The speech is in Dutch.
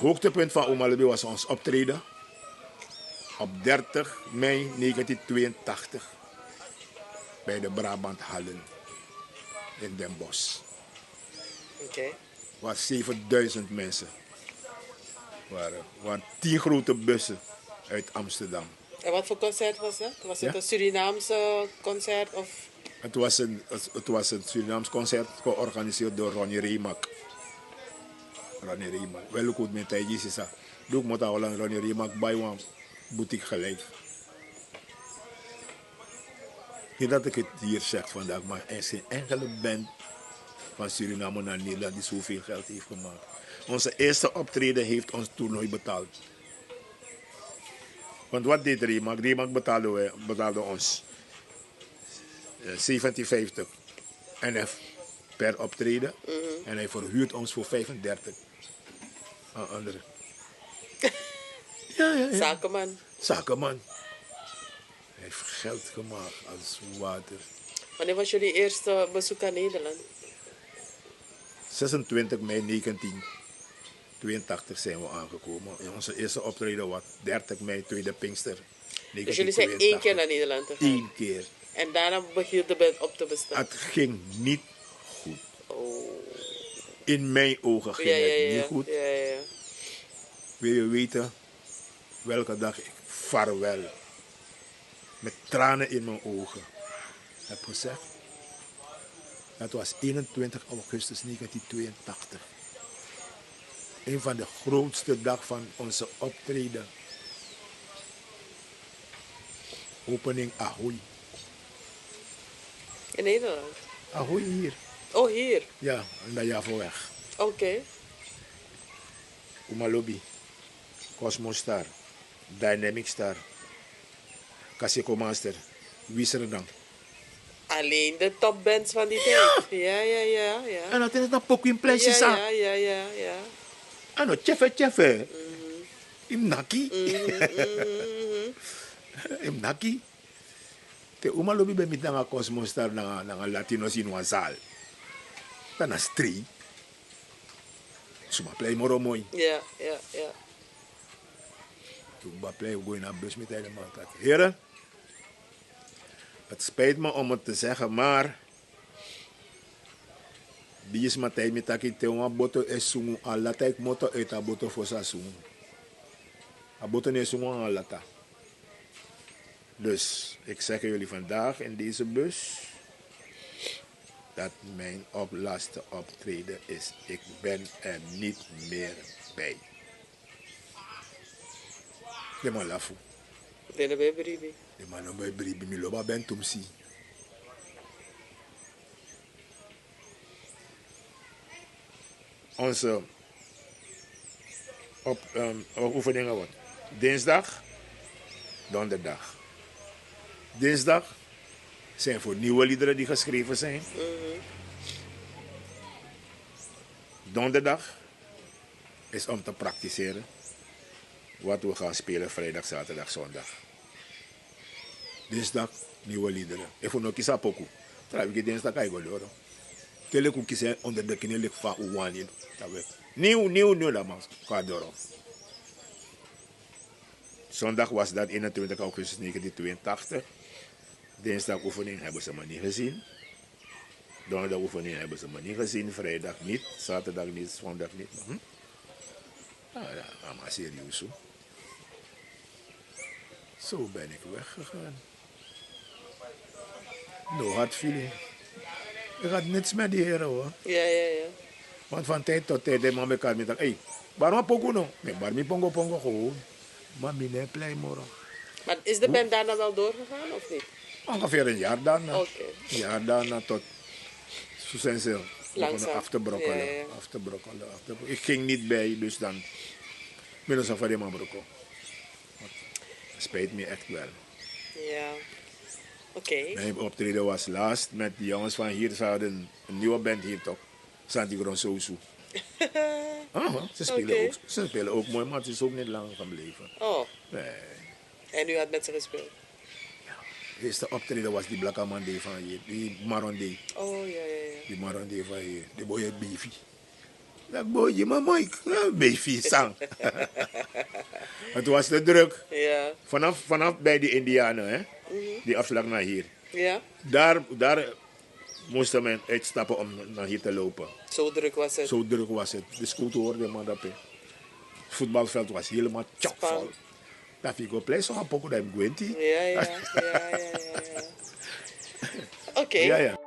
hoogtepunt van Omalobi was ons optreden op 30 mei 1982 bij de Brabant Hallen in Den Bosch. Oké. Was 7000 mensen. Waren 10 grote bussen uit Amsterdam. En wat voor concert was dat? Was het Ja? een Surinaamse concert of... Het was een Surinaams concert georganiseerd door Ronnie Reemak. Ronnie Reemak. Wel goed met hij is dat. Doe ik moet al lang Ronnie Reemak bij een boutique gelijk. Niet dat ik het hier zeg vandaag, maar er is geen enkele band van Suriname naar Nederland die zoveel geld heeft gemaakt. Onze eerste optreden heeft ons toernooi betaald. Want wat deed Reemak? Reemak betaalde ons 17,50 NF per optreden. En hij verhuurt ons voor 35 aan anderen. Ja. Zakenman. Zakenman. Hij heeft geld gemaakt als water. Wanneer was jullie eerste bezoek aan Nederland? 26 mei 1982 zijn we aangekomen. En onze eerste optreden was 30 mei, tweede Pinkster. Dus jullie zijn 1 keer naar Nederland gegaan? 1 keer. En daarna behield de band op te bestaan? Het ging niet goed. Oh. In mijn ogen ging het niet goed. Ja. Wil je weten welke dag ik vaarwel met tranen in mijn ogen heb gezegd? Dat was 21 augustus 1982. Een van de grootste dag van onze optreden. Opening Ahoy. In Nederland? Ahoy hier. Oh, hier? Ja, aan de Javelweg. Oké. Omalobi, Cosmo Star, Dynamic Star, Kaseko Master, Wieserdam. Alleen de topbands van die tijd? Ja. En dat is een pokoe in plaatjes aan. Ja. En dat tjefe. Imnaki. Imnaki. Te Omalobi bij mij naar Cosmo Star, naar Latinos in Wazal. Dan is 3. Suma play moro mooi. Ja. Toen we play we naar bus met helemaal. Heren, het spijt me om het te zeggen, maar die is maar tijd met dat te een boto is sungu al lata ik moto uit a boto voor sa sungu. A boto ne sungu al lata. Dus ik zeg jullie vandaag in deze bus dat mijn laatste optreden is. Ik ben er niet meer bij. De man lafu. De baby. De man bij bribi mi loba ben tumsi. Onze oefeningen wordt dinsdag, donderdag. Dinsdag zijn voor nieuwe liederen die geschreven zijn. Donderdag is om te praktiseren wat we gaan spelen vrijdag, zaterdag, zondag. Dinsdag nieuwe liederen. Ik vond ook eens apoku. Trouwens, dinsdag ga ik wel door. Telekoekjes zijn onder de knieën van Oewani. Nieuw, dat man. Ga door. Zondag was dat 21 augustus 1982. Dinsdag oefening hebben ze me niet gezien. Donderdag oefening hebben ze me niet gezien. Vrijdag niet. Zaterdag niet. Zondag niet. Nou ja, maar serieus zo. Zo ben ik weggegaan. No hard feeling. Ik had niets met die heren hoor. Ja. Want van tijd tot tijd, de man elkaar met hey, waarom pogo no? Nee, waarom pongo gewoon. Maar mijn plei morgen. Maar is de band daarna wel doorgegaan of niet? Ongeveer een jaar daarna. Oké. Een jaar daarna tot. Zo zijn ze Langzaam. af te brokkelen. Ja. Af te brokkelen. Ik ging niet bij, dus dan. Middels van die man brokkel. Het spijt me echt wel. Ja. Oké. Mijn optreden was laatst met die jongens van hier. Ze hadden een nieuwe band hier toch. Santigron Sosu. Ze spelen ook mooi, maar het is ook niet lang gebleven. Oh. Nee. En u had met ze gespeeld? De eerste optreden was die Black Man van hier. Die Marondi. Oh, ja. Die Marondi van hier. Die boy uit Beefy. Dat boeien, maar mooi. Beetje sang. Het was te druk. Ja. Vanaf bij die Indianen, hè? Die afslag naar hier. Ja. Daar moest men uitstappen om naar hier te lopen. Zo druk was het. Zo druk was het. De scooter hoorde maar dat. Het voetbalveld was helemaal chockvol. Dat vind ik wel blij. Zo'n pokoe dat ik Ja. Oké. Ja.